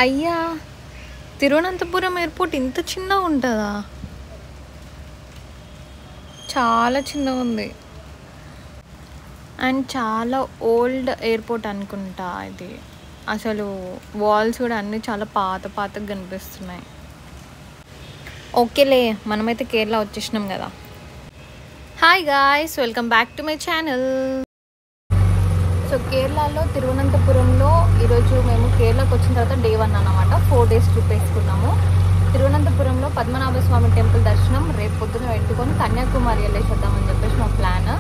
అయ్యా, తిరువనంతపురం ఎయిర్పోర్ట్ ఇంత చిన్నగా ఉంటుందా? చాలా చిన్నగా ఉంది అండ్ చాలా ఓల్డ్ ఎయిర్పోర్ట్ అనుకుంటా ఇది. అసలు వాల్స్ కూడా అన్నీ చాలా పాతగా కనిపిస్తున్నాయి. ఓకేలే, మనమైతే కేరళ వచ్చేసినాం కదా. Hi guys, welcome back to my channel. So కేరళలో తిరువనంతపురంలో ఈరోజు మేము కేరళకు వచ్చిన తర్వాత డే 1 అన్నమాట. 4 days ట్రిప్ వేసుకున్నాము. తిరువనంతపురంలో పద్మనాభస్వామి టెంపుల్ దర్శనం రేపు పొద్దున పెట్టుకొని కన్యాకుమారి వెళ్ళేసేద్దామని చెప్పేసి మా ప్లాన్.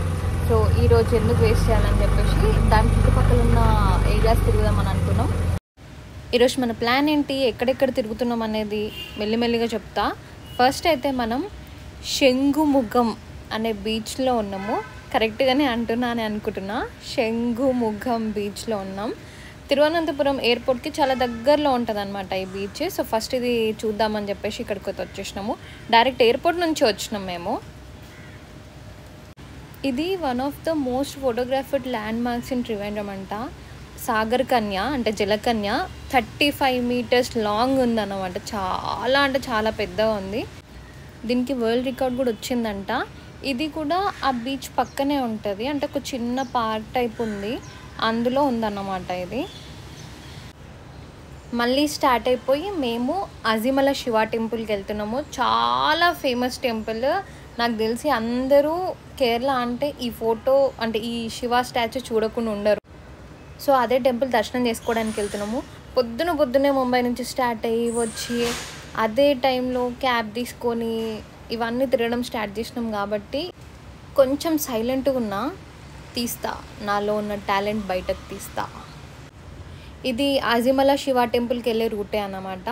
సో ఈరోజు ఎందుకు వేస్ట్ చేయాలని చెప్పేసి దాని చుట్టుపక్కల ఉన్న ఏరియాస్ తిరుగుదామని అనుకున్నాం. ఈరోజు మన ప్లాన్ ఏంటి, ఎక్కడెక్కడ తిరుగుతున్నాం అనేది మెల్లిమెల్లిగా చెప్తా. ఫస్ట్ అయితే మనం శంగుముఖం అనే బీచ్లో ఉన్నాము. కరెక్ట్గానే అంటున్నాను అనుకుంటున్నా. శంగుముఖం బీచ్లో ఉన్నాం. తిరువనంతపురం ఎయిర్పోర్ట్కి చాలా దగ్గరలో ఉంటుంది అనమాట ఈ బీచ్. సో ఫస్ట్ ఇది చూద్దామని చెప్పేసి ఇక్కడికి వచ్చేసినాము. డైరెక్ట్ ఎయిర్పోర్ట్ నుంచి వచ్చినాం మేము. ఇది one of the most photographed landmarks in Trivandrum అంట. సాగర్ కన్య అంటే జలకన్య 35 meters లాంగ్ ఉందన్నమాట. చాలా అంటే చాలా పెద్దగా ఉంది. దీనికి వరల్డ్ రికార్డ్ కూడా వచ్చిందంట. ఇది కూడా ఆ బీచ్ పక్కనే ఉంటుంది, అంటే ఒక చిన్న పార్క్ టైప్ ఉంది, అందులో ఉందన్నమాట ఇది. మళ్ళీ స్టార్ట్ అయిపోయి మేము అజిమల శివ టెంపుల్కి వెళ్తున్నాము. చాలా ఫేమస్ టెంపుల్. నాకు తెలిసి అందరూ కేరళ అంటే ఈ ఫోటో అంటే ఈ శివ స్టాచ్యూ చూడకుండా ఉండరు. సో అదే టెంపుల్ దర్శనం చేసుకోవడానికి వెళ్తున్నాము. పొద్దున్నే ముంబై నుంచి స్టార్ట్ అయ్యి వచ్చి అదే టైంలో క్యాబ్ తీసుకొని ఇవన్నీ తిరగడం స్టార్ట్ చేసినాం కాబట్టి కొంచెం సైలెంట్గా ఉన్నా, తీస్తా, నాలో ఉన్న టాలెంట్ బయటకు తీస్తా. ఇది అజిమల శివ టెంపుల్కి వెళ్ళే రూటే అన్నమాట.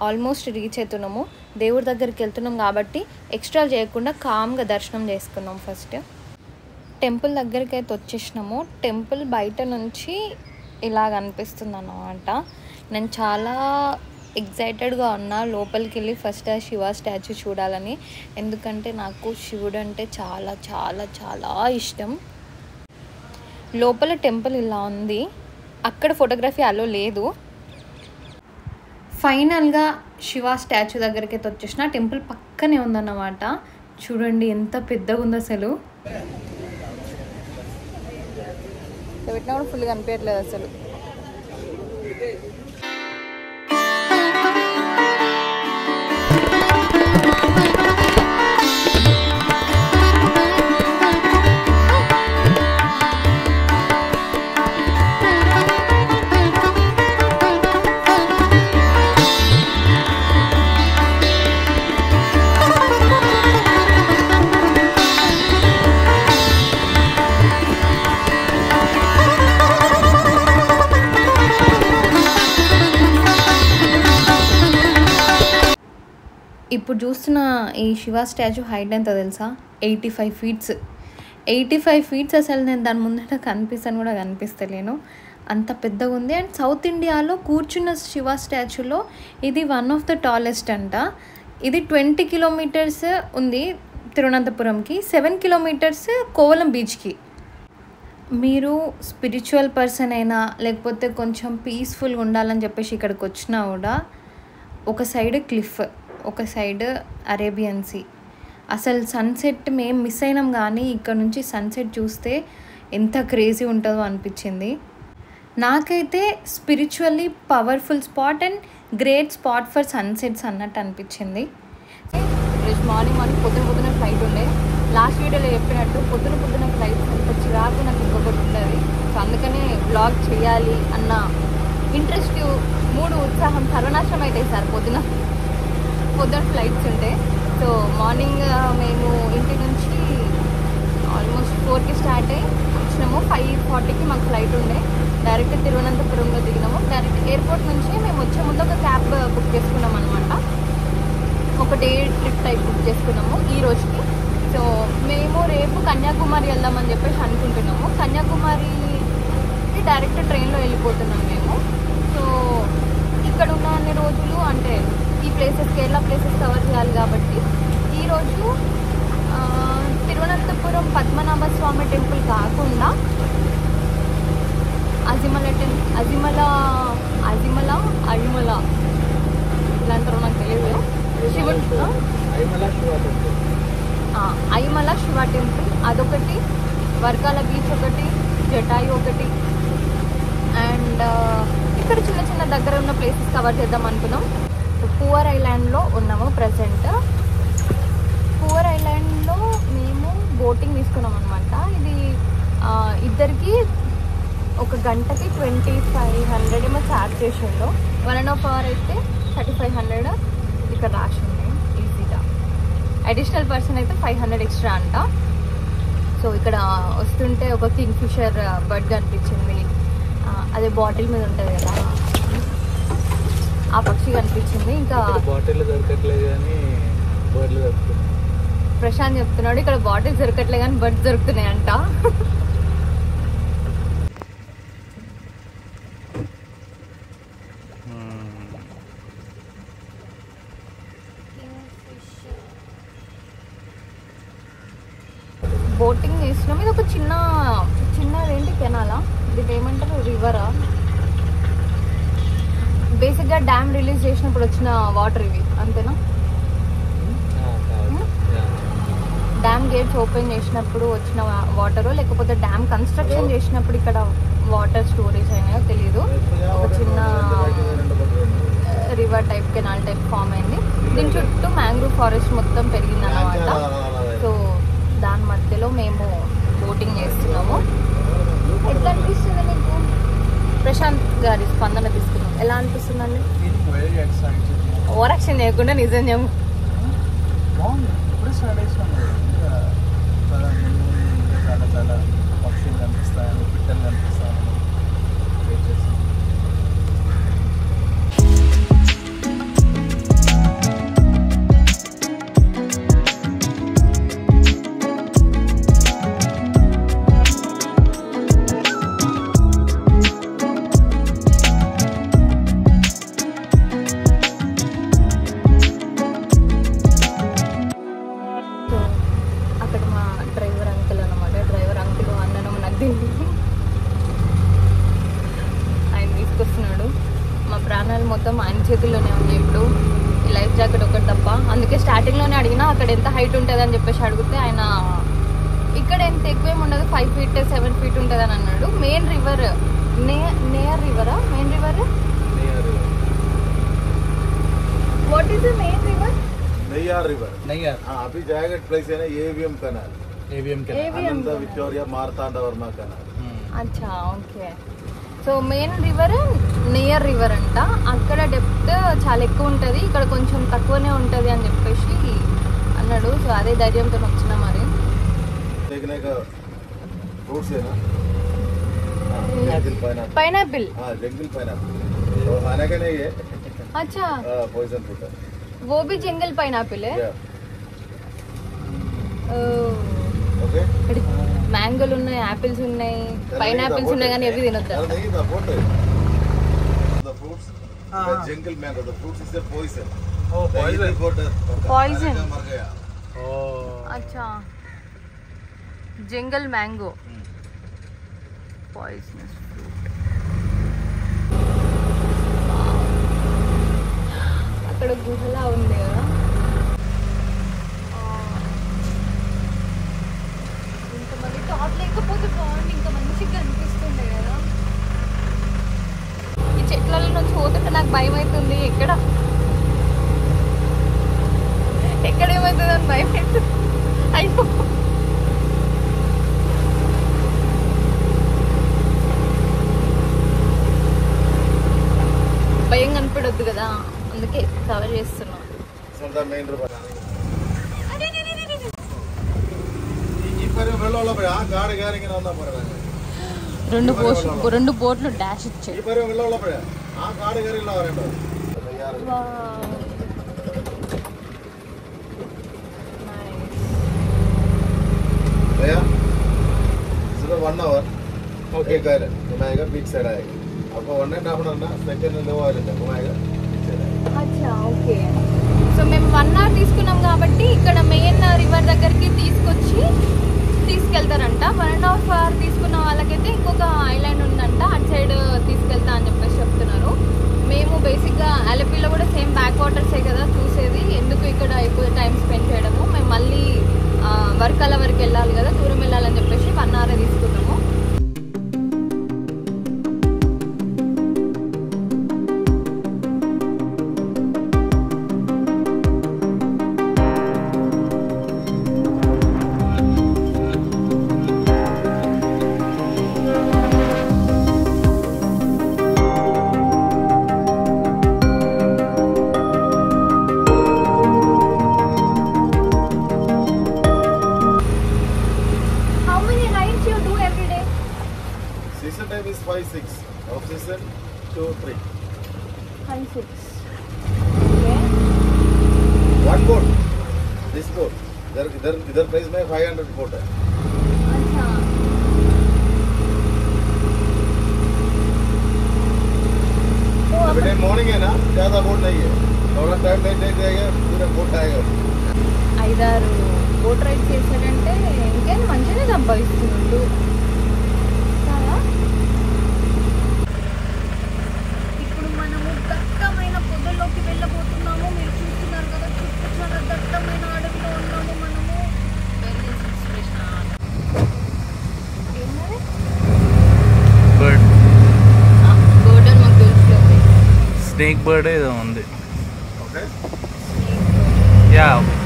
ఆల్మోస్ట్ రీచ్ అవుతున్నాము. దేవుడి దగ్గరికి వెళ్తున్నాం కాబట్టి ఎక్స్ట్రా చేయకుండా కామ్గా దర్శనం చేసుకున్నాం. ఫస్ట్ టెంపుల్ దగ్గరికి అయితే వచ్చేసినాము. టెంపుల్ బయట నుంచి ఇలాగ అనిపిస్తుంది అన్నమాట. నేను చాలా ఎగ్జైటెడ్గా ఉన్నా లోపలికి వెళ్ళి ఫస్ట్ ఆ శివ స్టాచ్యూ చూడాలని. ఎందుకంటే నాకు శివుడు అంటే చాలా చాలా చాలా ఇష్టం. లోపల టెంపుల్ ఇలా ఉంది. అక్కడ ఫోటోగ్రఫీ అలో లేదు. ఫైనల్గా శివ స్టాచ్యూ దగ్గరికి అయితే వచ్చేసిన. టెంపుల్ పక్కనే ఉందన్నమాట. చూడండి ఎంత పెద్దగా ఉంది అసలు. పెట్టినా కూడా ఫుల్గా అనిపించట్లేదు అసలు. ఇప్పుడు చూస్తున్న ఈ శివ స్టాచ్యూ హైట్ ఎంత తెలుసా? 85 feet. 85 feet అసలు నేను దాని ముందట కనిపిస్తాను కూడా కనిపిస్తలేను, అంత పెద్దగా ఉంది. అండ్ సౌత్ ఇండియాలో కూర్చున్న శివ స్టాచ్యూలో ఇది వన్ ఆఫ్ ద టాలెస్ట్ అంట. ఇది 20 kilometers ఉంది తిరువనంతపురంకి, 7 kilometers కోవలం బీచ్కి. మీరు స్పిరిచువల్ పర్సన్ అయినా లేకపోతే కొంచెం పీస్ఫుల్గా ఉండాలని చెప్పేసి ఇక్కడికి వచ్చినా కూడా ఒక సైడ్ క్లిఫ్, ఒక సైడ్ అరేబియన్ సీ. అసలు సన్సెట్ మేము మిస్ అయినాం, కానీ ఇక్కడ నుంచి సన్సెట్ చూస్తే ఎంత క్రేజీ ఉంటుందో అనిపించింది. నాకైతే spiritually powerful spot and great spot for sunsets అన్నట్టు అనిపించింది. రేపు మార్నింగ్ పొద్దున ఫ్లైట్ ఉండే. లాస్ట్ వీడియోలో చెప్పినట్టు పొద్దున ఫ్లైట్ అంత చిరాకు నాకు ఇంకొకటి ఉండదు. సో అందుకనే బ్లాగ్ చేయాలి అన్న ఇంట్రెస్ట్, మూడు ఉత్సాహం సర్వనాశనం అయితే సార్ పొద్దున ఫ్లైట్స్ ఉంటే. సో మార్నింగ్ మేము ఇంటి నుంచి ఆల్మోస్ట్ 4కి స్టార్ట్ అయ్యి వచ్చినాము. 5:40కి మాకు ఫ్లైట్ ఉండే. డైరెక్ట్ తిరువనంతపురంలో దిగినాము. డైరెక్ట్ ఎయిర్పోర్ట్ నుంచి మేము వచ్చే ముందు ఒక క్యాబ్ బుక్ చేసుకున్నాం అనమాట. ఒక డే ట్రిప్ టైప్ బుక్ చేసుకున్నాము ఈ రోజుకి. సో మేము రేపు కన్యాకుమారి వెళ్దామని చెప్పేసి అనుకుంటున్నాము. కన్యాకుమారి డైరెక్ట్ ట్రైన్లో వెళ్ళిపోతున్నాం మేము. సో ఇక్కడ ఉన్న అన్ని రోజులు అంటే ఈ ప్లేసెస్ కేరళ ప్లేసెస్ కవర్ చేయాలి కాబట్టి ఈరోజు కాకుండా అజిమల ఇలాంటారో నాకు తెలియదు. శివుడు ఐమల శివ టెంపుల్ అదొకటి, వర్గాల బీచ్ ఒకటి, జటాయు ఒకటి, అండ్ ఇక్కడ చిన్న చిన్న దగ్గర ఉన్న ప్లేసెస్ కవర్ చేద్దాం అనుకున్నాం. పూవర్ ఐలాండ్లో ఉన్నాము ప్రజెంట్. పూవర్ ఐలాండ్లో మేము బోటింగ్ తీసుకున్నాం అనమాట. ఇది ఇద్దరికి ఒక గంటకి 2500 ఏమో ఛార్జ్ చేసిండు. 1.5 hour అయితే 3500 ఇక్కడ రాసింది ఈజీగా. అడిషనల్ పర్సన్ అయితే 500 ఎక్స్ట్రా అంట. సో ఇక్కడ వస్తుంటే ఒక కింగ్ ఫిషర్ బర్డ్ కనిపించింది. అదే బాటిల్ మీద ఉంటుంది కదా, ఆ పక్షి కనిపించింది. ఇంకా బాటిల్ దొరకట్లేదు కానీ బర్డ్లు దొరుకుతున్నాయి. ప్రశాంత్ చెప్తున్నాడు ఇక్కడ బాటిల్ దొరకట్లేదు కానీ బర్డ్స్ దొరుకుతున్నాయి అంట. బోటింగ్ చేసినాం. ఇది ఒక చిన్నదేంటి కెనాలా, ఇది ఏమంటారు, రివరా. బేసిక్గా డ్యామ్ రిలీజ్ చేసినప్పుడు వచ్చిన వాటర్ ఇవి, అంతేనా? డ్యామ్ గేట్స్ ఓపెన్ చేసినప్పుడు వచ్చిన వాటరు, లేకపోతే డ్యామ్ కన్స్ట్రక్షన్ చేసినప్పుడు ఇక్కడ వాటర్ స్టోరేజ్ అయినాయో తెలియదు. ఒక చిన్న river type, canal type form అయింది. దీని చుట్టూ మ్యాంగ్రూవ్ ఫారెస్ట్ మొత్తం పెరిగింది అన్నమాట. సో దాని మధ్యలో మేము బోటింగ్ చేస్తున్నాము. ఎట్లా అనిపిస్తుంది మీకు? ప్రశాంత్ గారి స్పందన తీసుకున్నాం, ఎలా అనిపిస్తుందండి? ఓవర్ యాక్షన్ చేయకుండా నిజం చెప్పు. చాలా పక్షులు కనిపిస్తాయని, పిట్టలు కనిపిస్తాయని మొత్తం ఆయన చేతుల్లోనే ఉంది ఇప్పుడు. ఈ లైఫ్ జాకెట్ ఒకటి తప్ప. అందుకే స్టార్టింగ్లోనే అడిగినా అక్కడ ఎంత హైట్ ఉంటుంది అని చెప్పేసి అడిగితే ఆయన ఇక్కడ ఎంత ఎక్కువేమి ఉండదు, 5 feet 7 feet ఉంటుంది అని అన్నాడు. Main river Neyyar river main river what is the main river Neyyar river Neyyar अभी जाएगा प्लेस है ना AVM canal Anand Victoria Marthanda Varma canal अच्छा okay so main river Neyyar river అంట అక్కడ డెప్త్ చాలా ఎక్కువ ఉంటుంది ఇక్కడ కొంచెం తక్కువనే ఉంటుంది అని చెప్పేసి అన్నాడు సో అదే ధైర్యంతో వచ్చినా మరి देखने का फ्रूट्स है ना पाइनएप्पल हां जंगल पाइनएप्पल तो खाने का नहीं है अच्छा पॉइजन फ्रूट है वो भी जंगल पाइनएप्पल है ओके మ్యాంగోలు ఉన్నాయి యాపిల్స్ ఉన్నాయి పైనాపిల్స్ ఉన్నాయి కానీ అవి తినొద్దు नहीं the fruit the fruits the jungle mango the fruits is a poison oh poison मर गया oh अच्छा जंगल मैंगो पॉइजनस फ्रूट అక్కడ గుహలా ఉంది కదా ఇంతమంది టాప్ లేకపోతే బాగుంది ఇంకా మంచిగా అనిపిస్తుంది కదా ఈ చెట్ల నుంచి పోతుంటే నాకు భయం అవుతుంది ఎక్కడ ఏమవుతుంది అని భయం అవుతుంది అయ్యో భయం కనిపెడొద్దు కదా అందుకే కవర్ చేస్తున్నాం రెండు బోట్లు డాష్ ఇచ్చాయి वन आवर ओके घुमाएगा बीच साइड आएगा आपको 1.5 hour ना सेकंड लो आएगा घुमाएगा అచ్చా ఓకే సో మేము 1 hour తీసుకున్నాం కాబట్టి ఇక్కడ మెయిన్ రివర్ దగ్గరికి తీసుకెళ్తారంట 1.5 hour వర్కల వరకు వెళ్ళాలి కదా, దూరం వెళ్ళాలని చెప్పేసి 1 hour తీసుకున్నాము. Season time is 5-6. Off season 2-3. 5-6. Okay. One boat. This boat. इधर price में 500 boat है. अच्छा. तो अभी टाइम मॉर्निंग है ना, ज़्यादा बोट नहीं है. थोड़ा टाइम नहीं जाएगा, पूरा बोट आएगा. 5-6 బోట్ రైడ్ చేశాడంటే ఇంకేం మంచిగా సంపాదిస్తున్నాడు. ఇప్పుడు మనము దట్టమైన పొదల్లోకి వెళ్ళబోతున్నాము. మీరు చూస్తున్నారు కదా, చుట్టూ చాలా దట్టమైన అడవిలో ఉన్నాము మనము. బర్డ్ బర్డ్ అని మాకు తెలుసు. స్నేక్ బర్డ్ ఏదో ఉంది. Okay. Yeah okay.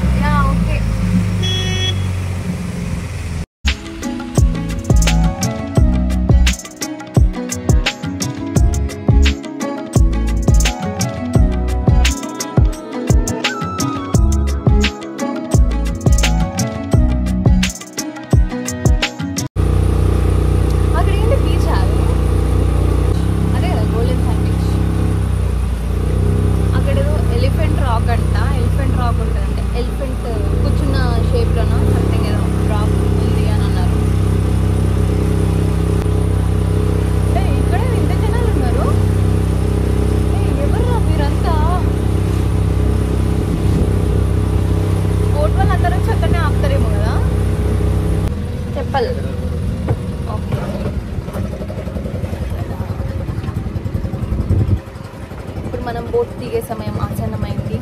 ఇప్పుడు మనం బోట్ దిగే సమయం ఆసన్నమైంది.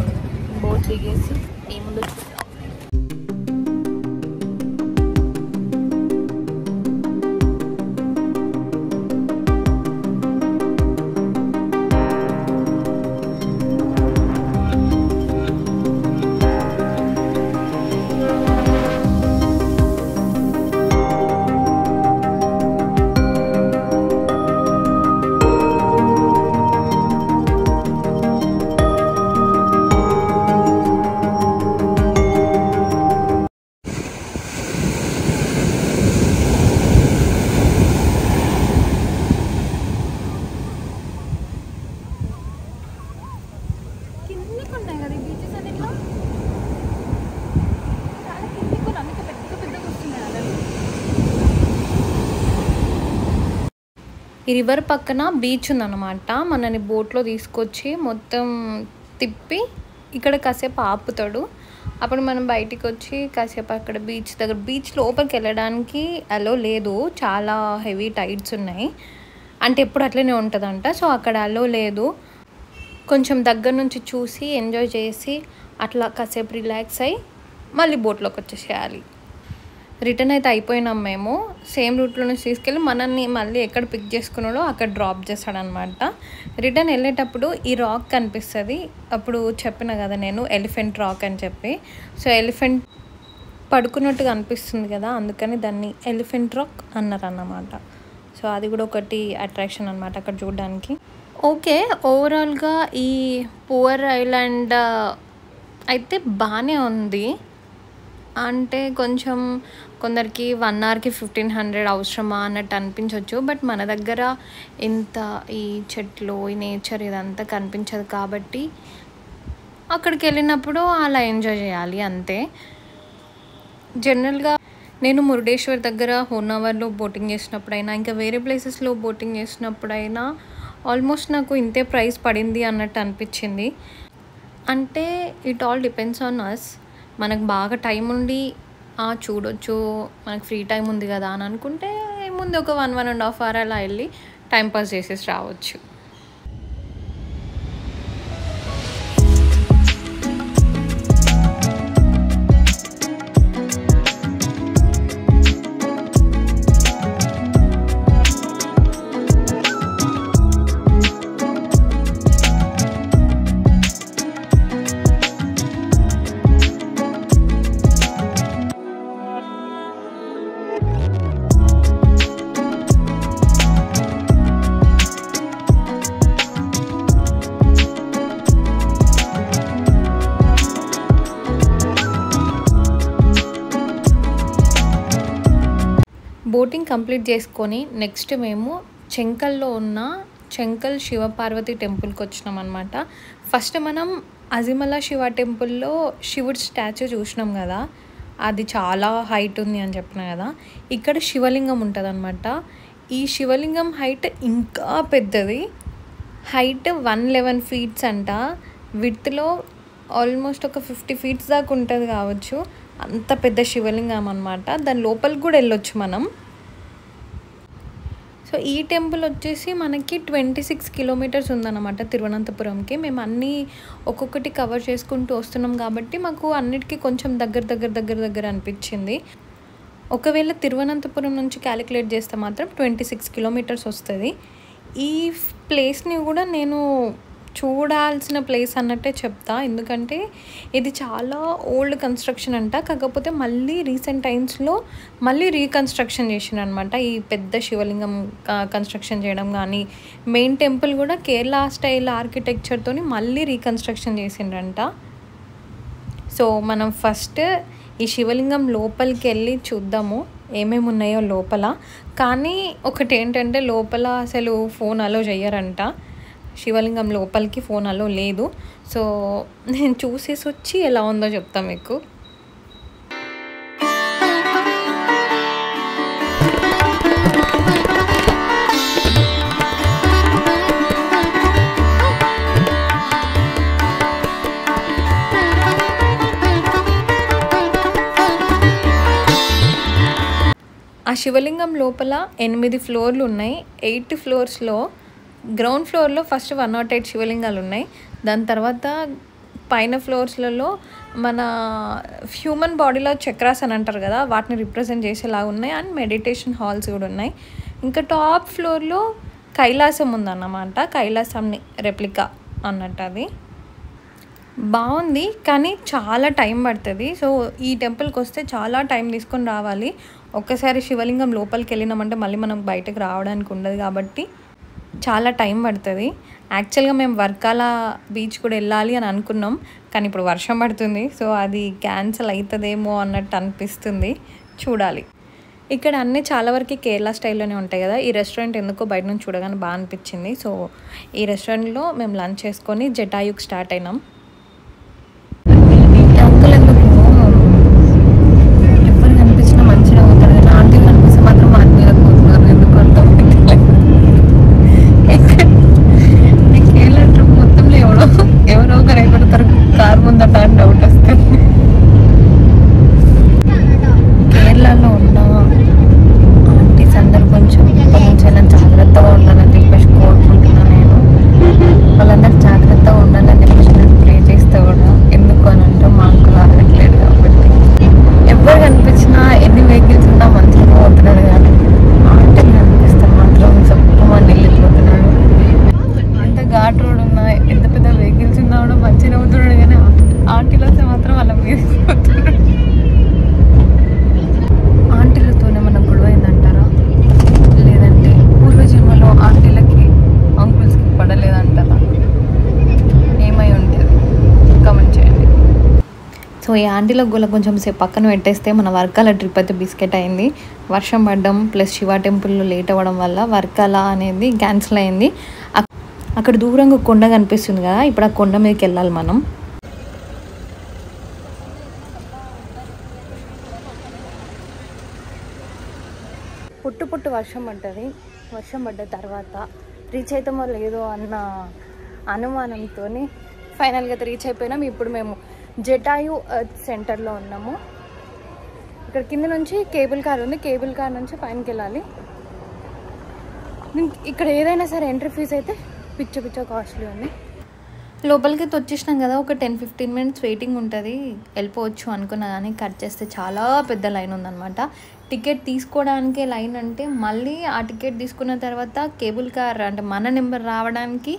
బోట్ దిగేసి ఏముందో చూద్దాం. ఈ రివర్ పక్కన బీచ్ ఉందన్నమాట. మనని బోట్లో తీసుకొచ్చి మొత్తం తిప్పి ఇక్కడ కాసేపు ఆపుతాడు. అప్పుడు మనం బయటికి వచ్చి కాసేపు అక్కడ బీచ్ దగ్గర, బీచ్ లోపలికి వెళ్ళడానికి అలో లేదు, చాలా హెవీ టైడ్స్ ఉన్నాయి. అంటే ఎప్పుడు అట్లనే ఉంటుందంట. సో అక్కడ అలో లేదు. కొంచెం దగ్గర నుంచి చూసి ఎంజాయ్ చేసి అట్లా కాసేపు రిలాక్స్ అయ్యి మళ్ళీ బోట్లోకి వచ్చేసేయాలి. రిటర్న్ అయితే అయిపోయినాం మేము. సేమ్ రూట్లో నుంచి తీసుకెళ్ళి మనల్ని మళ్ళీ ఎక్కడ పిక్ చేసుకున్నాడో అక్కడ డ్రాప్ చేస్తాడనమాట. రిటర్న్ వెళ్ళేటప్పుడు ఈ రాక్ కనిపిస్తుంది. అప్పుడు చెప్పిన కదా నేను ఎలిఫెంట్ రాక్ అని చెప్పి. సో ఎలిఫెంట్ పడుకున్నట్టుగా అనిపిస్తుంది కదా, అందుకని దాన్ని ఎలిఫెంట్ రాక్ అన్నారన్నమాట. సో అది కూడా ఒకటి అట్రాక్షన్ అనమాట అక్కడ చూడడానికి. ఓకే, ఓవరాల్గా ఈ పువర్ ఐలాండ్ అయితే బాగానే ఉంది. అంటే కొంచెం కొందరికి 1 hourకి 1500 అవసరమా అన్నట్టు అనిపించవచ్చు. బట్ మన దగ్గర ఇంత ఈ చెట్లు, ఈ నేచర్ ఇదంతా కనిపించదు కాబట్టి అక్కడికి వెళ్ళినప్పుడు అలా ఎంజాయ్ చేయాలి అంతే. జనరల్గా నేను మురుడేశ్వర్ దగ్గర హోనావర్లో బోటింగ్ చేసినప్పుడైనా, ఇంకా వేరే ప్లేసెస్లో బోటింగ్ చేసినప్పుడైనా ఆల్మోస్ట్ నాకు ఇంతే ప్రైస్ పడింది అన్నట్టు అనిపించింది. అంటే it all depends on us. మనకు బాగా టైం ఉండి చూడొచ్చు, మనకు ఫ్రీ టైం ఉంది కదా అని అనుకుంటే ముందు ఒక 1.5 hour అలా వెళ్ళి టైంపాస్ చేసేసి రావచ్చు. బోటింగ్ కంప్లీట్ చేసుకొని నెక్స్ట్ మేము చెంకల్లో ఉన్న చెంకల్ శివపార్వతి టెంపుల్కి వచ్చినాం అనమాట. ఫస్ట్ మనం అజిమల శివ టెంపుల్లో శివుడి స్టాచ్యూ చూసినాం కదా, అది చాలా హైట్ ఉంది అని చెప్పిన కదా. ఇక్కడ శివలింగం ఉంటుంది అనమాట. ఈ శివలింగం హైట్ ఇంకా పెద్దది, హైట్ 111 ఫీట్స్ అంట. విడ్త్లో ఆల్మోస్ట్ ఒక 50 ఫీట్స్ దాకా ఉంటుంది కావచ్చు. అంత పెద్ద శివలింగం అనమాట. దాని లోపలికి కూడా వెళ్ళొచ్చు మనం. సో ఈ టెంపుల్ వచ్చేసి మనకి 26 కిలోమీటర్స్ ఉందన్నమాట తిరువనంతపురంకి. మేము అన్నీ ఒక్కొక్కటి కవర్ చేసుకుంటూ వస్తున్నాం కాబట్టి మాకు అన్నిటికీ కొంచెం దగ్గర అనిపించింది. ఒకవేళ తిరువనంతపురం నుంచి క్యాలిక్యులేట్ చేస్తే మాత్రం 26 కిలోమీటర్స్ వస్తుంది. ఈ ప్లేస్ని కూడా నేను చూడాల్సిన ప్లేస్ అన్నట్టే చెప్తా, ఎందుకంటే ఇది చాలా ఓల్డ్ కన్స్ట్రక్షన్ అంట. కాకపోతే మళ్ళీ రీసెంట్ టైమ్స్లో మళ్ళీ రీకన్స్ట్రక్షన్ చేసిండ్రు అనమాట. ఈ పెద్ద శివలింగం కన్స్ట్రక్షన్ చేయడం కానీ, మెయిన్ టెంపుల్ కూడా కేరళ స్టైల్ ఆర్కిటెక్చర్తో మళ్ళీ రీకన్స్ట్రక్షన్ చేసిండ్రంట. సో మనం ఫస్ట్ ఈ శివలింగం లోపలికి వెళ్ళి చూద్దాము ఏమేమి ఉన్నాయో లోపల. కానీ ఒకటి ఏంటంటే లోపల అసలు ఫోన్ అలో చెయ్యరంట. శివలింగం లోపలికి ఫోన్ అలో లేదు. సో నేను చూసేసి వచ్చి ఎలా ఉందో చెప్తా మీకు. ఆ శివలింగం లోపల 8 ఫ్లోర్లు ఉన్నాయి. 8 ఫ్లోర్స్లో గ్రౌండ్ ఫ్లోర్లో ఫస్ట్ 108 శివలింగాలు ఉన్నాయి. దాని తర్వాత పైన ఫ్లోర్స్లలో మన హ్యూమన్ బాడీలో చక్రాస్ అని అంటారు కదా, వాటిని రిప్రజెంట్ చేసేలా ఉన్నాయి. అండ్ మెడిటేషన్ హాల్స్ కూడా ఉన్నాయి. ఇంకా టాప్ ఫ్లోర్లో కైలాసం ఉందన్నమాట. కైలాసంని రెప్లికా అన్నట్టు అది బాగుంది, కానీ చాలా టైం పడుతుంది. సో ఈ టెంపుల్కి వస్తే చాలా టైం తీసుకొని రావాలి. ఒక్కసారి శివలింగం లోపలికి వెళ్ళినామంటే మళ్ళీ మనం బయటకు రావడానికి ఉండదు కాబట్టి చాలా టైం పడుతుంది. యాక్చువల్గా మేము వర్కాల బీచ్ కూడా వెళ్ళాలి అని అనుకున్నాం, కానీ ఇప్పుడు వర్షం పడుతుంది. సో అది క్యాన్సిల్ అవుతుందేమో అన్నట్టు అనిపిస్తుంది, చూడాలి. ఇక్కడ అన్నీ చాలా వరకు కేరళ స్టైల్లోనే ఉంటాయి కదా. ఈ రెస్టారెంట్ ఎందుకో బయట నుంచి చూడగానే బాగా అనిపించింది. సో ఈ రెస్టారెంట్లో మేము లంచ్ చేసుకొని జటాయుకి స్టార్ట్ అయినాం. ఎవరు కనిపించినా మంచిగా పోతారు కానీ ఆంటీలు కనిపిస్తే మాత్రం మా మీద పోతున్నారు. ఎందుకు అర్థం కేరళ ట్రిప్ మొత్తంలో ఎవరో ఒకరు ఎగురుతారు కారు ముందట అని డౌట్ వస్తుంది. కేరళలో ఉన్న ఆంటీస్ అందరూ కొంచెం జాగ్రత్తగా ఉండాలని చెప్పేసి కోరుకుంటున్నాను నేను. వాళ్ళందరూ జాగ్రత్తగా ఉండాలని చెప్పేసి నేను ప్రే చేస్తే కూడా, ఎందుకు అని అంటే మా అంకుల్ ఆగట్లేదు కాబట్టి. ఎవరు కనిపించినా ఎన్ని వెహికల్స్ ఉన్నా మంచిగా పోతున్నాడు, కానీ ఆంటీలు కనిపిస్తే మాత్రం సప్పమని వెళ్ళిపోతున్నాడు. ఎంత ఘాట్ రోడ్ ఉన్నా, ఎంత పెద్ద వెహికల్స్ ఉన్నా కూడా మంచిగా అవుతున్నాడు, కానీ ఆంటీలు వస్తే మాత్రం వాళ్ళ మీద పోతున్నాడు. ఆంటీలతోనే మనకు గొడవ అయిందంటారా, లేదంటే పూర్వజన్మలో ఆంటీలకి అంకుల్స్కి పడలేదంటారా, ఏమై ఉంటుంది కామెంట్ చేయండి. సో ఈ ఆంటీల గోల కొంచెం సేపు పక్కన పెట్టేస్తే మన వర్కాల ట్రిప్ అయితే బిస్కెట్ అయింది. వర్షం పడడం ప్లస్ శివ టెంపుల్లో లేట్ అవ్వడం వల్ల వర్కాల అనేది క్యాన్సిల్ అయింది. అక్కడ దూరంగా కొండ కనిపిస్తుంది కదా, ఇప్పుడు ఆ కొండ మీదకి వెళ్ళాలి మనం. పుట్టు వర్షం పడ్డది. వర్షం పడ్డ తర్వాత రీచ్ అవుతామో లేదో అన్న అనుమానంతో ఫైనల్గా రీచ్ అయిపోయినాం. ఇప్పుడు మేము జటాయు ఎర్త్ సెంటర్లో ఉన్నాము. ఇక్కడ కింద నుంచి కేబుల్ కార్ ఉంది, కేబుల్ కార్ నుంచి పైనకి వెళ్ళాలి. ఇక్కడ ఏదైనా సరే ఎంట్రీ ఫీజు అయితే పిచ్చ కాస్ట్లీ ఉంది. లోపలికి వచ్చేసినాం కదా, ఒక 10-15 మినిట్స్ వెయిటింగ్ ఉంటుంది, వెళ్ళిపోవచ్చు అనుకున్నా. కానీ కట్ చేస్తే చాలా పెద్ద లైన్ ఉందన్నమాట. టికెట్ తీసుకోవడానికే లైన్ అంటే మళ్ళీ ఆ టికెట్ తీసుకున్న తర్వాత కేబుల్ కార్ అంటే మన నెంబర్ రావడానికి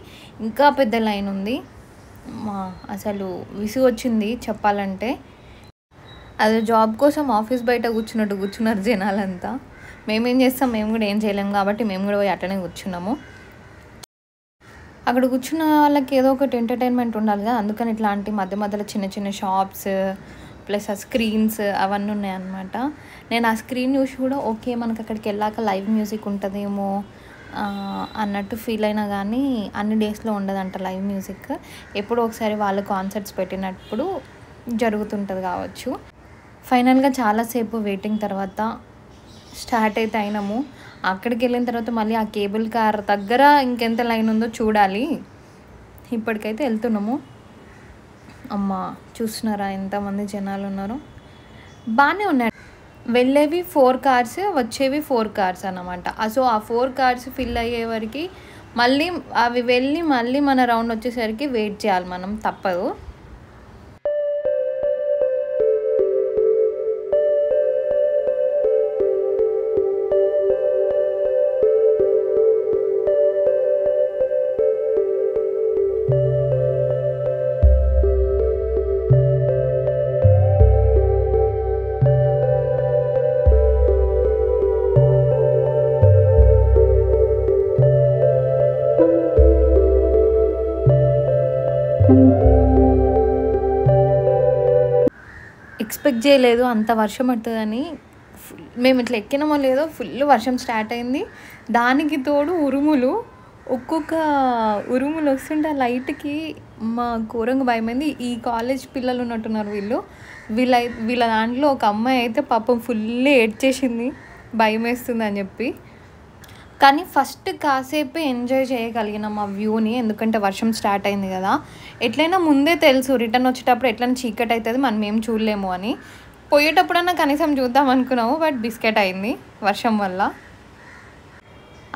ఇంకా పెద్ద లైన్ ఉంది. అసలు విసుగు వచ్చింది చెప్పాలంటే. అదే జాబ్ కోసం ఆఫీస్ బయట కూర్చున్నారు జనాలంతా. మేమేం చేస్తాం, మేము కూడా ఏం చేయలేము కాబట్టి మేము కూడా పోయి అట్టనే కూర్చున్నాము. అక్కడ కూర్చున్న వాళ్ళకి ఏదో ఒకటి ఎంటర్టైన్మెంట్ ఉండాలి కదా, అందుకని ఇట్లాంటి మధ్య మధ్యలో చిన్న షాప్స్ ప్లస్ ఆ స్క్రీన్స్ అవన్నీ ఉన్నాయన్నమాట. నేను ఆ స్క్రీన్ చూసి కూడా ఓకే మనకు అక్కడికి వెళ్ళాక లైవ్ మ్యూజిక్ ఉంటుందేమో అన్నట్టు ఫీల్ అయినా కానీ అన్ని డేస్లో ఉండదంట లైవ్ మ్యూజిక్. ఎప్పుడో ఒకసారి వాళ్ళు కాన్సర్ట్స్ పెట్టినప్పుడు జరుగుతుంటుంది కావచ్చు. ఫైనల్గా చాలాసేపు వెయిటింగ్ తర్వాత స్టార్ట్ అయితే అయినాము. అక్కడికి వెళ్ళిన తర్వాత మళ్ళీ ఆ కేబుల్ కార్ దగ్గర ఇంకెంత లైన్ ఉందో చూడాలి. ఇప్పటికైతే వెళ్తున్నాము. అమ్మ చూస్తున్నారా ఎంతమంది జనాలు ఉన్నారో. బాగానే ఉన్నాయి. వెళ్ళేవి 4 కార్స్, వచ్చేవి 4 కార్స్ అన్నమాట. సో ఆ 4 కార్స్ ఫిల్ అయ్యే వరకు మళ్ళీ అవి వెళ్ళి మళ్ళీ మన రౌండ్ వచ్చేసరికి వెయిట్ చేయాలి మనం, తప్పదు. ఎక్స్పెక్ట్ చేయలేదు అంత వర్షం పడుతుందని. మేము ఇట్లా ఎక్కినామో లేదో ఫుల్ వర్షం స్టార్ట్ అయింది. దానికి తోడు ఉరుములు, ఒక్కొక్క ఉరుములు వస్తుంటే ఆ లైట్కి మా ఘోరంగా భయమైంది. ఈ కాలేజ్ పిల్లలు ఉన్నట్టున్నారు వీళ్ళ దాంట్లో ఒక అమ్మాయి అయితే పాపం ఫుల్ ఏడ్చేసింది భయం వేస్తుంది అని చెప్పి. కానీ ఫస్ట్ కాసేపు ఎంజాయ్ చేయగలిగినాం ఆ వ్యూని, ఎందుకంటే వర్షం స్టార్ట్ అయింది కదా. ఎట్లయినా ముందే తెలుసు రిటర్న్ వచ్చేటప్పుడు ఎట్లయినా చీకటి అవుతుంది, మనం ఏం చూడలేము అని. పోయేటప్పుడన్నా కనీసం చూద్దాం అనుకున్నాము, బట్ బిస్కెట్ అయింది వర్షం వల్ల.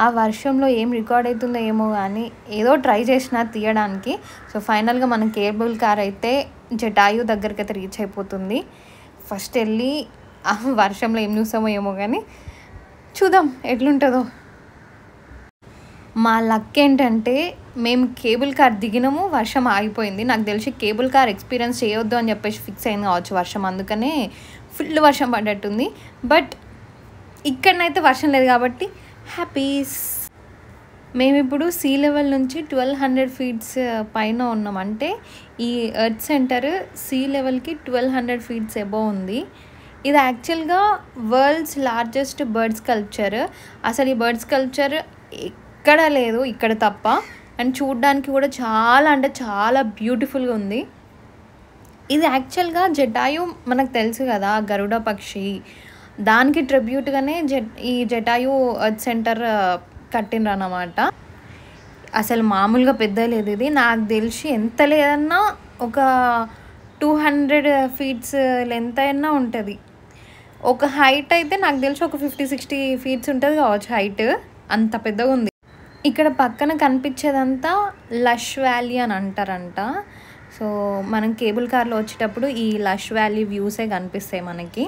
ఆ వర్షంలో ఏం రికార్డ్ అవుతుందో ఏమో కానీ ఏదో ట్రై చేసిన తీయడానికి. సో ఫైనల్గా మన కేబుల్ కార్ అయితే జటాయు దగ్గరికి అయితే రీచ్ అయిపోతుంది. ఫస్ట్ వెళ్ళి ఆ వర్షంలో ఏం చూస్తామో ఏమో కానీ చూద్దాం ఎట్లుంటుందో. మా లక్ ఏంటంటే మేము కేబుల్ కార్ దిగినాము, వర్షం ఆగిపోయింది. నాకు తెలిసి కేబుల్ కార్ ఎక్స్పీరియన్స్ చేయొద్దు అని చెప్పేసి ఫిక్స్ అయింది కావచ్చు వర్షం, అందుకనే ఫుల్ వర్షం పడ్డట్టుంది. బట్ ఇక్కడనైతే వర్షం లేదు కాబట్టి హ్యాపీస్. మేము ఇప్పుడు సీ లెవెల్ నుంచి 1200 ఫీట్స్ పైన ఉన్నాం. అంటే ఈ ఎర్త్ సెంటర్ సీ లెవెల్కి 1200 ఫీట్స్ ఎబో ఉంది. ఇది యాక్చువల్గా వరల్డ్స్ లార్జెస్ట్ బర్డ్ స్కల్ప్చర్. అసలు ఈ బర్డ్ స్కల్ప్చర్ ఎక్కడ లేదు, ఇక్కడ తప్ప. అండ్ చూడ్డానికి కూడా చాలా అంటే చాలా బ్యూటిఫుల్గా ఉంది. ఇది యాక్చువల్గా జటాయు మనకు తెలుసు కదా, గరుడ పక్షి, దానికి ట్రిబ్యూట్గానే ఈ జటాయు ఎర్త్ సెంటర్ కట్టిండ్రు అన్నమాట. అసలు మామూలుగా పెద్ద లేదు ఇది. నాకు తెలిసి ఎంత లేదన్నా ఒక 200 ఫీట్స్ లెంత్ అయినా ఉంటుంది. ఒక హైట్ అయితే నాకు తెలిసి ఒక 50-60 ఫీట్స్ ఉంటుంది కావచ్చు హైట్, అంత పెద్దగా ఉంది. ఇక్కడ పక్కన కనిపించేదంతా లష్ వ్యాలీ అని అంటారంట. సో మనం కేబుల్ కార్లో వచ్చేటప్పుడు ఈ లష్ వ్యాలీ వ్యూసే కనిపిస్తాయి మనకి.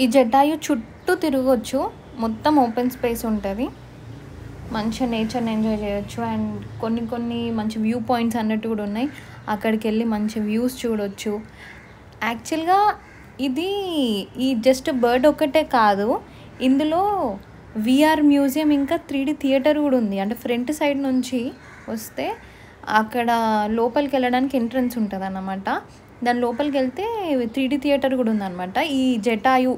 ఈ జటాయు చుట్టూ తిరగవచ్చు, మొత్తం ఓపెన్ స్పేస్ ఉంటుంది, మంచిగా నేచర్ని ఎంజాయ్ చేయొచ్చు. అండ్ కొన్ని మంచి వ్యూ పాయింట్స్ అన్నట్టు కూడా ఉన్నాయి. అక్కడికి వెళ్ళి మంచి వ్యూస్ చూడొచ్చు. యాక్చువల్గా ఇది ఈ జస్ట్ బర్డ్ ఒక్కటే కాదు, ఇందులో విఆర్ మ్యూజియం ఇంకా 3D థియేటర్ కూడా ఉంది. అంటే ఫ్రంట్ సైడ్ నుంచి వస్తే అక్కడ లోపలికి వెళ్ళడానికి ఎంట్రన్స్ ఉంటుంది అన్నమాట. దాని లోపలికి వెళ్తే 3D థియేటర్ కూడా ఉందన్నమాట. ఈ జటాయు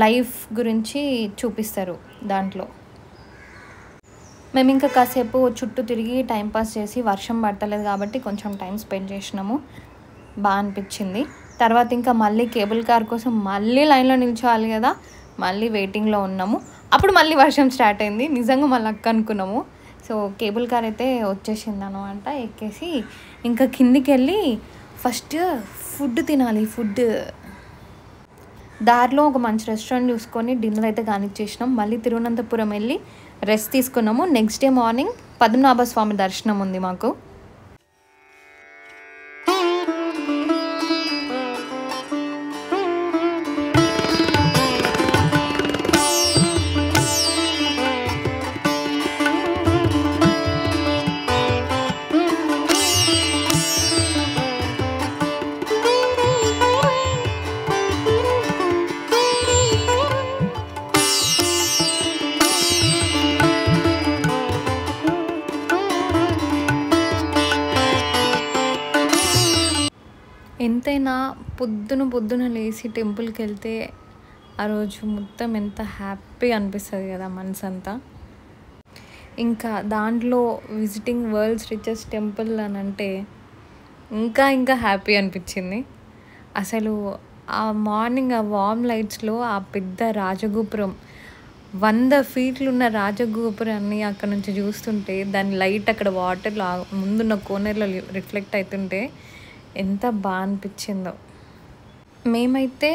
లైఫ్ గురించి చూపిస్తారు దాంట్లో. మేము ఇంకా కాసేపు చుట్టూ తిరిగి టైంపాస్ చేసి, వర్షం పడతలేదు కాబట్టి కొంచెం టైం స్పెండ్ చేసినాము, బాగా అనిపించింది. తర్వాత ఇంకా మళ్ళీ కేబుల్ కార్ కోసం మళ్ళీ లైన్లో నిల్చోవాలి కదా, మళ్ళీ వెయిటింగ్లో ఉన్నాము. అప్పుడు మళ్ళీ వర్షం స్టార్ట్ అయింది. నిజంగా మళ్ళీ అక్క అనుకున్నాము. సో కేబుల్ కార్ అయితే వచ్చేసింది అనమాట. ఎక్కేసి ఇంకా కిందికి వెళ్ళి ఫస్ట్ ఫుడ్ తినాలి. ఫుడ్ దారిలో ఒక మంచి రెస్టారెంట్ చూసుకొని డిన్నర్ అయితే కానిచ్చేసినాం. మళ్ళీ తిరువనంతపురం వెళ్ళి రెస్ట్ తీసుకున్నాము. Next day morning Padmanabha Swamy దర్శనం ఉంది మాకు. ఎంతైనా పొద్దున లేచి టెంపుల్కి వెళ్తే ఆ రోజు మొత్తం ఎంత హ్యాపీ అనిపిస్తుంది కదా మనసంతా. ఇంకా దాంట్లో విజిటింగ్ వరల్డ్స్ రిచెస్ట్ టెంపుల్ అని అంటే ఇంకా హ్యాపీ అనిపించింది. అసలు ఆ మార్నింగ్ ఆ వార్మ్ లైట్స్లో ఆ పెద్ద రాజగోపురం 100 ఫీట్లు ఉన్న రాజగోపురాన్ని అక్కడ నుంచి చూస్తుంటే దాని లైట్ అక్కడ వాటర్లో ముందున్న కోనర్లో రిఫ్లెక్ట్ అవుతుంటే ఎంత బాగా అనిపించిందో. మేమైతే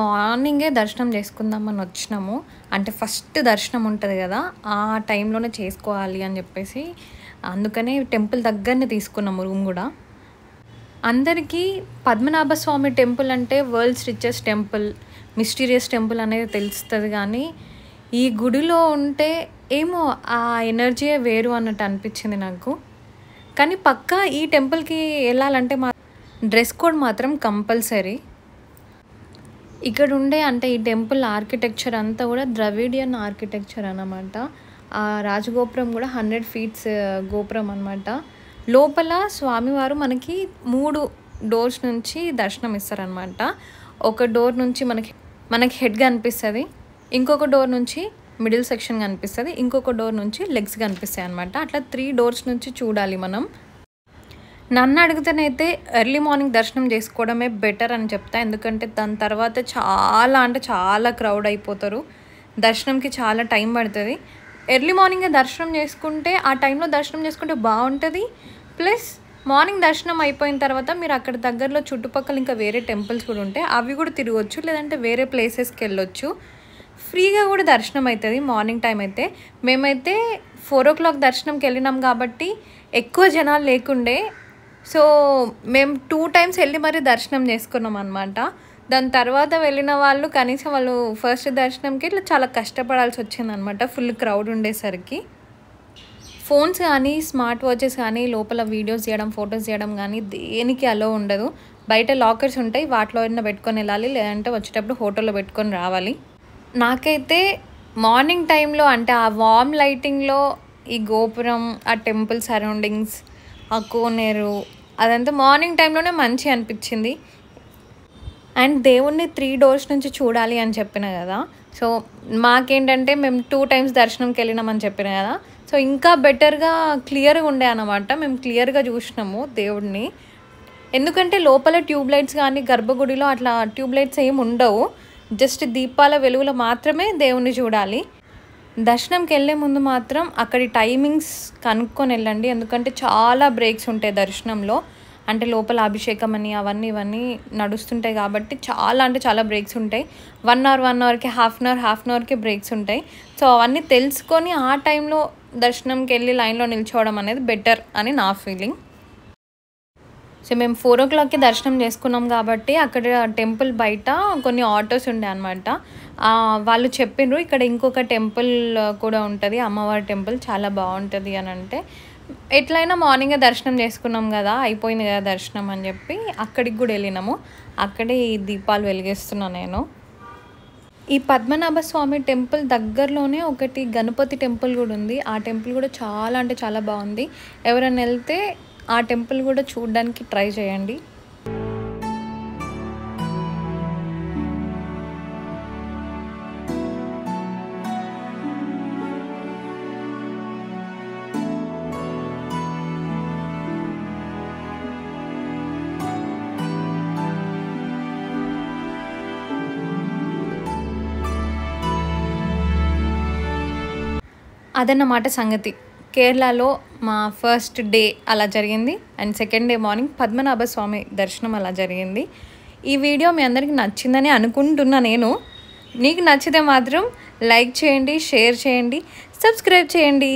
మార్నింగే దర్శనం చేసుకుందామని వచ్చినాము. అంటే ఫస్ట్ దర్శనం ఉంటుంది కదా, ఆ టైంలోనే చేసుకోవాలి అని చెప్పేసి అందుకనే టెంపుల్ దగ్గరనే తీసుకున్నాము రూమ్ కూడా. అందరికీ పద్మనాభ స్వామి టెంపుల్ అంటే world's richest temple, mysterious temple అనేది తెలుస్తుంది. కానీ ఈ గుడిలో ఉంటే ఏమో ఆ ఎనర్జీయే వేరు అన్నట్టు అనిపించింది నాకు. కానీ పక్కా ఈ టెంపుల్కి వెళ్ళాలంటే డ్రెస్ కోడ్ మాత్రం కంపల్సరీ. ఇక్కడ ఉండే అంటే ఈ టెంపుల్ ఆర్కిటెక్చర్ అంతా కూడా ద్రవిడియన్ ఆర్కిటెక్చర్ అన్నమాట. ఆ రాజగోపురం కూడా 100 ఫీట్స్ గోపురం అన్నమాట. లోపల స్వామివారు మనకి 3 డోర్స్ నుంచి దర్శనం ఇస్తారనమాట. ఒక డోర్ నుంచి మనకి హెడ్ కనిపిస్తుంది, ఇంకొక డోర్ నుంచి మిడిల్ సెక్షన్ కనిపిస్తుంది, ఇంకొక డోర్ నుంచి లెగ్స్ కనిపిస్తాయి అనమాట. అట్లా 3 డోర్స్ నుంచి చూడాలి మనం. నన్ను అడిగితేనైతే ఎర్లీ మార్నింగ్ దర్శనం చేసుకోవడమే బెటర్ అని చెప్తా. ఎందుకంటే దాని తర్వాత చాలా క్రౌడ్ అయిపోతారు, దర్శనంకి చాలా టైం పడుతుంది. ఎర్లీ మార్నింగే దర్శనం చేసుకుంటే ఆ టైంలో దర్శనం చేసుకుంటే బాగుంటుంది. ప్లస్ మార్నింగ్ దర్శనం అయిపోయిన తర్వాత మీరు అక్కడ దగ్గరలో చుట్టుపక్కల ఇంకా వేరే టెంపుల్స్ కూడా ఉంటాయి, అవి కూడా తిరగవచ్చు. లేదంటే వేరే ప్లేసెస్కి వెళ్ళొచ్చు. ఫ్రీగా కూడా దర్శనం అవుతుంది మార్నింగ్ టైం అయితే. మేమైతే 4 o'clock దర్శనంకి వెళ్ళినాం కాబట్టి ఎక్కువ జనాలు లేకుండే. సో మేము 2 times వెళ్ళి మరీ దర్శనం చేసుకున్నాం అనమాట. దాని తర్వాత వెళ్ళిన వాళ్ళు కనీసం వాళ్ళు ఫస్ట్ దర్శనంకి ఇట్లా చాలా కష్టపడాల్సి వచ్చింది అనమాట, ఫుల్ క్రౌడ్ ఉండేసరికి. ఫోన్స్ కానీ స్మార్ట్ వాచెస్ కానీ లోపల వీడియోస్ చేయడం, ఫొటోస్ చేయడం కానీ దేనికి అలో ఉండదు. బయట లాకర్స్ ఉంటాయి, వాటిలో అయినా పెట్టుకొని వెళ్ళాలి, లేదంటే వచ్చేటప్పుడు హోటల్లో పెట్టుకొని రావాలి. నాకైతే మార్నింగ్ టైంలో అంటే ఆ వార్మ్ లైటింగ్లో ఈ గోపురం, ఆ టెంపుల్ సరౌండింగ్స్, ఆ కోనేరు అదంతా మార్నింగ్ టైంలోనే మంచి అనిపించింది. అండ్ దేవుణ్ణి 3 doors నుంచి చూడాలి అని చెప్పిన కదా. సో మాకేంటంటే మేము 2 times దర్శనంకి వెళ్ళినామని చెప్పిన కదా. సో ఇంకా బెటర్గా క్లియర్గా ఉండే అన్నమాట. మేము క్లియర్గా చూసినాము దేవుడిని. ఎందుకంటే లోపల ట్యూబ్ లైట్స్ కానీ గర్భగుడిలో అట్లా ట్యూబ్ లైట్స్ ఏమి ఉండవు, జస్ట్ దీపాల వెలుగులో మాత్రమే దేవుణ్ణి చూడాలి. దర్శనంకి వెళ్ళే ముందు మాత్రం అక్కడి టైమింగ్స్ కనుక్కొని వెళ్ళండి. ఎందుకంటే చాలా బ్రేక్స్ ఉంటాయి దర్శనంలో. అంటే లోపల అభిషేకం అని అవన్నీ ఇవన్నీ నడుస్తుంటాయి కాబట్టి చాలా బ్రేక్స్ ఉంటాయి. 1 hour 1 hourకి హాఫ్ అన్ అవర్కి బ్రేక్స్ ఉంటాయి. సో అవన్నీ తెలుసుకొని ఆ టైంలో దర్శనంకి వెళ్ళి లైన్లో నిల్చోవడం అనేది బెటర్ అని నా ఫీలింగ్. సో మేము 4 o'clockకి దర్శనం చేసుకున్నాం కాబట్టి అక్కడ టెంపుల్ బయట కొన్ని ఆటోస్ ఉండే అనమాట. వాళ్ళు చెప్పిండ్రు ఇక్కడ ఇంకొక టెంపుల్ కూడా ఉంటుంది, అమ్మవారి టెంపుల్ చాలా బాగుంటుంది అని. అంటే ఎట్లయినా మార్నింగే దర్శనం చేసుకున్నాం కదా, అయిపోయింది కదా దర్శనం అని చెప్పి అక్కడికి కూడా వెళ్ళినాము. అక్కడే ఈ దీపాలు వెలిగిస్తున్నాను నేను. ఈ పద్మనాభ స్వామి టెంపుల్ దగ్గరలోనే ఒకటి గణపతి టెంపుల్ కూడా ఉంది. ఆ టెంపుల్ కూడా చాలా బాగుంది. ఎవరైనా వెళ్తే ఆ టెంపుల్ కూడా చూడడానికి ట్రై చేయండి. అదన్నమాట సంగతి. కేరళలో మా ఫస్ట్ డే అలా జరిగింది. And second day morning Padmanabha Swamy దర్శనం అలా జరిగింది. ఈ వీడియో మీ అందరికీ నచ్చిందని అనుకుంటున్నా నేను. నీకు నచ్చితే మాత్రం లైక్ చేయండి, షేర్ చేయండి, సబ్స్క్రైబ్ చేయండి.